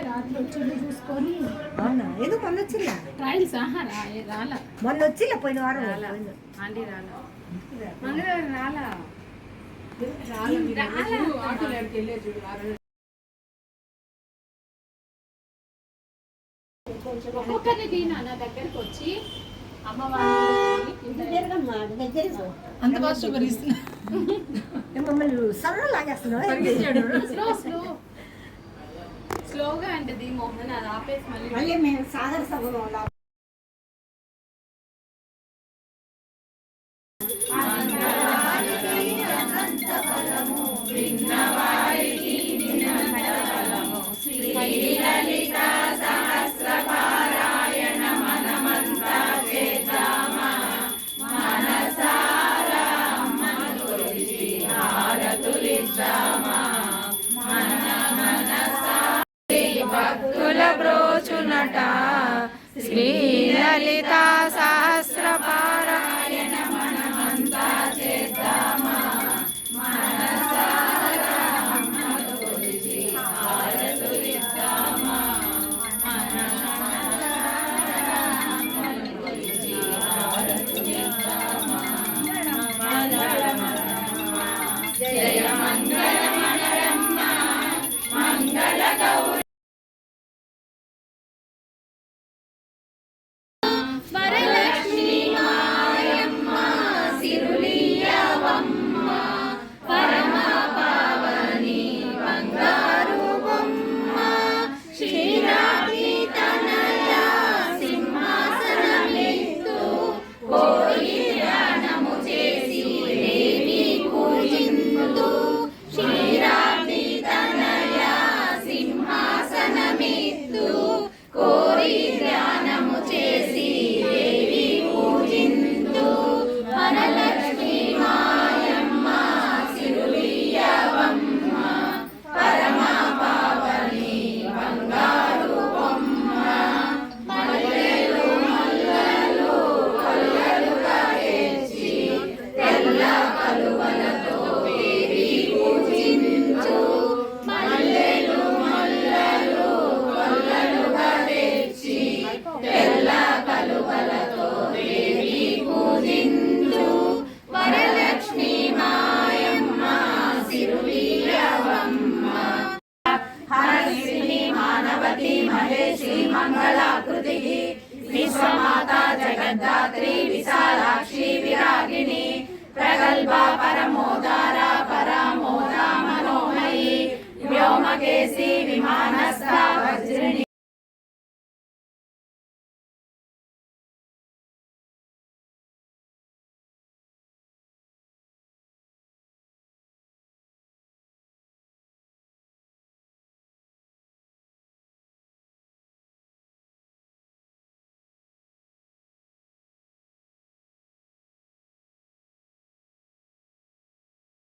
రాత్రి వచ్చి చూసుకొని అవునా ఎందుకు మొన్న వచ్చిందా ట్రయల్స్ రాలా మొన్న వచ్చిందా పోయిన వారం ఆంటీ రాలా మంగళవారం రాలా ఒక్కొక్కరిని దీని నా దగ్గరకు వచ్చి అంత బాగా మమ్మల్ని సర్ర లాగేస్తున్నావు స్లోగా అంటే మోహన్ అది ఆపేసి మళ్ళీ మేము సాగర సభలో భక్తుల బ్రోచునట శ్రీ లలితా సహస్ర పారాయణ మనమంతా చేద్దామా మనసారా అమ్మను కొలిచి హారతులిద్దామా అమ్మను కొలిచి హారతులిద్దామా జయ మంగళ మనరమ్మ మంగళ గౌరి మంగళాకృతి విశ్వమాతా జగద్ధాత్రి విశాలాక్షి విరాగిణి ప్రగల్భ పరమోదార పరమోదా మనోమయీ వ్యోమకేశి విమానస్థ వజ్రిణి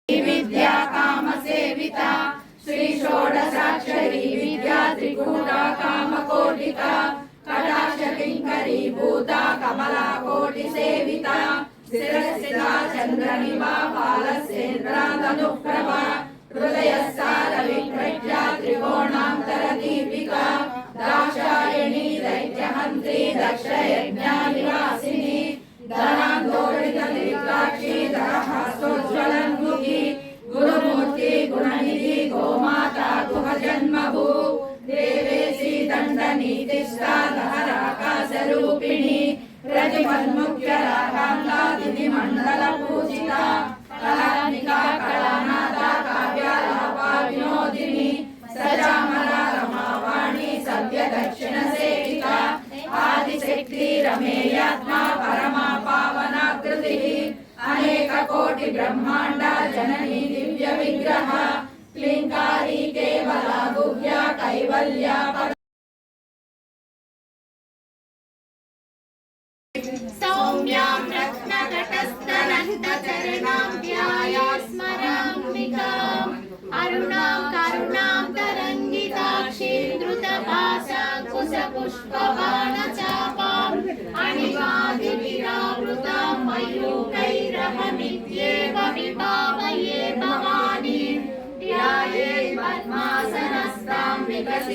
विद्या काम सेविता श्री षोडशाक्षरी विद्या त्रिकूटा काम कोटिका कटाक्ष किंकरी भूता कमला कोटि सेविता शिरस्थिता चंद्रनिभा बालसेन्द्रादनुप्रभा हृदयस्सार विक्रट्या त्रिकोणांतर दीपिका दाक्षायणी दैत्यहंत्री दक्ष यज्ञानिवासिनी धनांदोलित निर्दाक्षी दरहासोज्ज्वलन्मुखी गुरुमूर्ति गुणनिधि गोमाता गुह जन्मभू देवेशी दण्डनीतिष्ठा दहराकाशरूपिणी प्रतिमन्मुख्य रागाङ्गादिनि मण्डल पूजिता कलात्मिका कलानादा काव्यालापा विनोदिनी सजामला रमावाणी सव्य दक्षिण सेविका आदिशक्ति रमेयात्मा परमा पावनाकृति अनेक कोटि ब्रह्मांड जननी दिव्य विग्रह क्लींकारी केवला गुह्या कैवल्या सौम्यां रत्नघटस्थलन्तचरणां ध्यायास्मराम्बिकाम् अरुणां करुणां तरङ्गिताक्षीं धृतपाशाङ्कुशपुष्पबाणचापाम् अणिवादिविरावृतां मयूखैरहमित्येव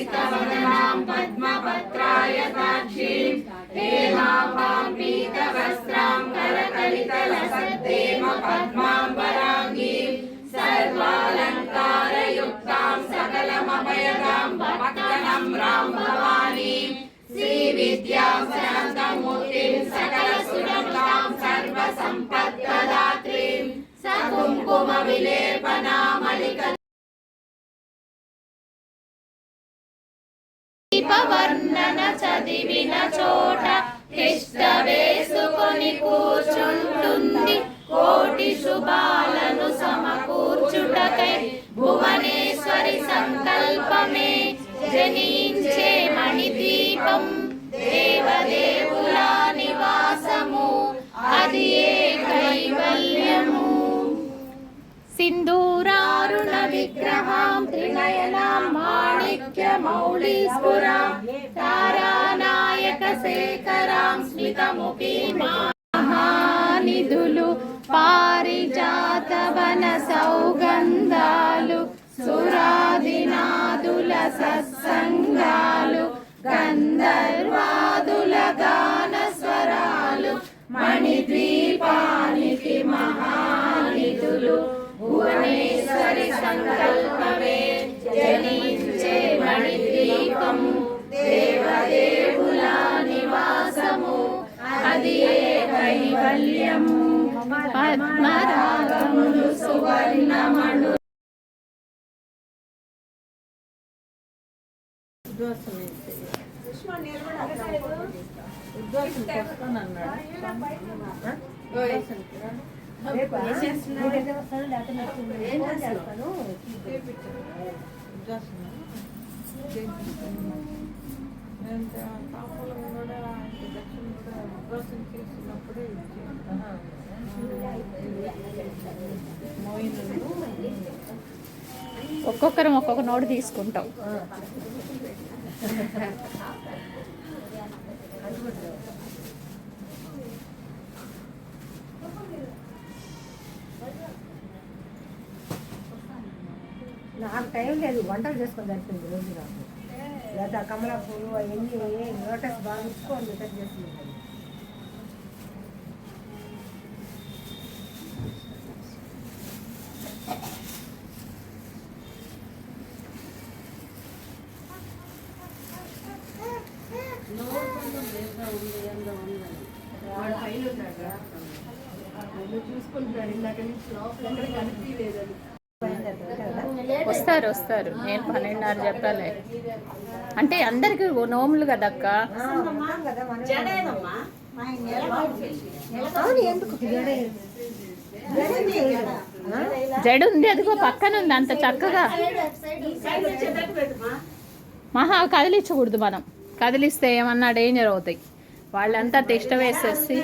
लसितवदनां पद्मपत्रायताक्षीं हेमां पीतवस्त्रां करकलितलसत्तेम पद्माम्बराङ्गीं सर्वालङ्कारयुक्तां सकलमभयदां भक्तनम्रां भवानीं श्रीविद्यां शान्तमूर्तिं सकलसुरक्षां सर्वसम्पत्प्रदात्रीं सकुङ्कुमविलेपनामलिक దీపవర్ణన చదివిన చోట తిష్ట వేసుకొని కూర్చుంటుంది కోటి శుభాలను సమకూర్చుటకై భువనేశ్వరి సంకల్పమే జనించే మణిదీపం దేవదేవుల నివాసము అది ఏ కైవల్యము సింధూరారుణ విగ్రహాం త్రినయనాం మాణిక్యమౌళీస్ఫురాం తారానాయక శేఖరాం స్మితముఖీ మహానిధులు పారిజాతవన సౌగంధాలు సురాదినాదుల సత్సంగాలు గంధర్వాదుల గాన స్వరాలు మణిద్వీపానికి మహానిధులు భువనేశ్వరి సంకల్పమే జనించే మణిద్వీపము దేవదేవుల నివాసము అది ఏ కైవల్యము పద్మరాగములు సువర్ణమణు ఒక్కొక్కరం ఒక్కొక్క నోటు తీసుకుంటాం. నాకు టైం లేదు, వంటలు చేసుకొని సరిపోయింది రోజు నాకు. లేదా కమలా పూలు అవన్నీ లోటస్ బాగా ఇచ్చుకోండి రిటర్న్ చేస్తుంది. వస్తారు వస్తారు, నేను 12:30 చెప్పాలి. అంటే అందరికి నోములు కదక్క. జడ ఉంది, అదిగో పక్కన ఉంది, అంత చక్కగా. మహా కదిలించకూడదు, మనం కదిలిస్తే ఏమన్నా డేంజర్ అవుతాయి. వాళ్ళంతా తిష్ట వేసేసి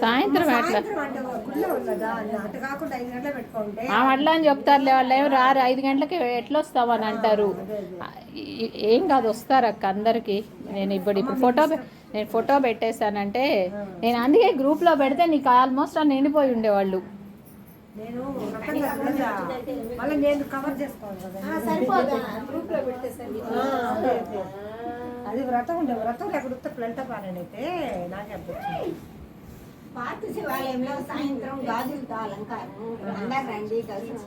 సాయంత్రం ఎట్లా అట్లా అని చెప్తారులే. వాళ్ళు ఏమి రారు, 5 గంటలకి ఎట్లా వస్తామని అంటారు. ఏం కాదు, వస్తారు అక్క అందరికి. నేను ఇప్పుడు ఫోటో పెట్టేశానంటే, నేను అందుకే గ్రూప్లో పెడితే నీకు ఆల్మోస్ట్ అని నిండిపోయి ఉండేవాళ్ళు. అది వ్రతం ఉండే, వ్రతం ఎక్కడ ప్లంట పాలనైతే నాకే అనిపించింది. పాత శివాలయంలో సాయంత్రం గాజులతో అలంకారం. అందరు రండి కలిసి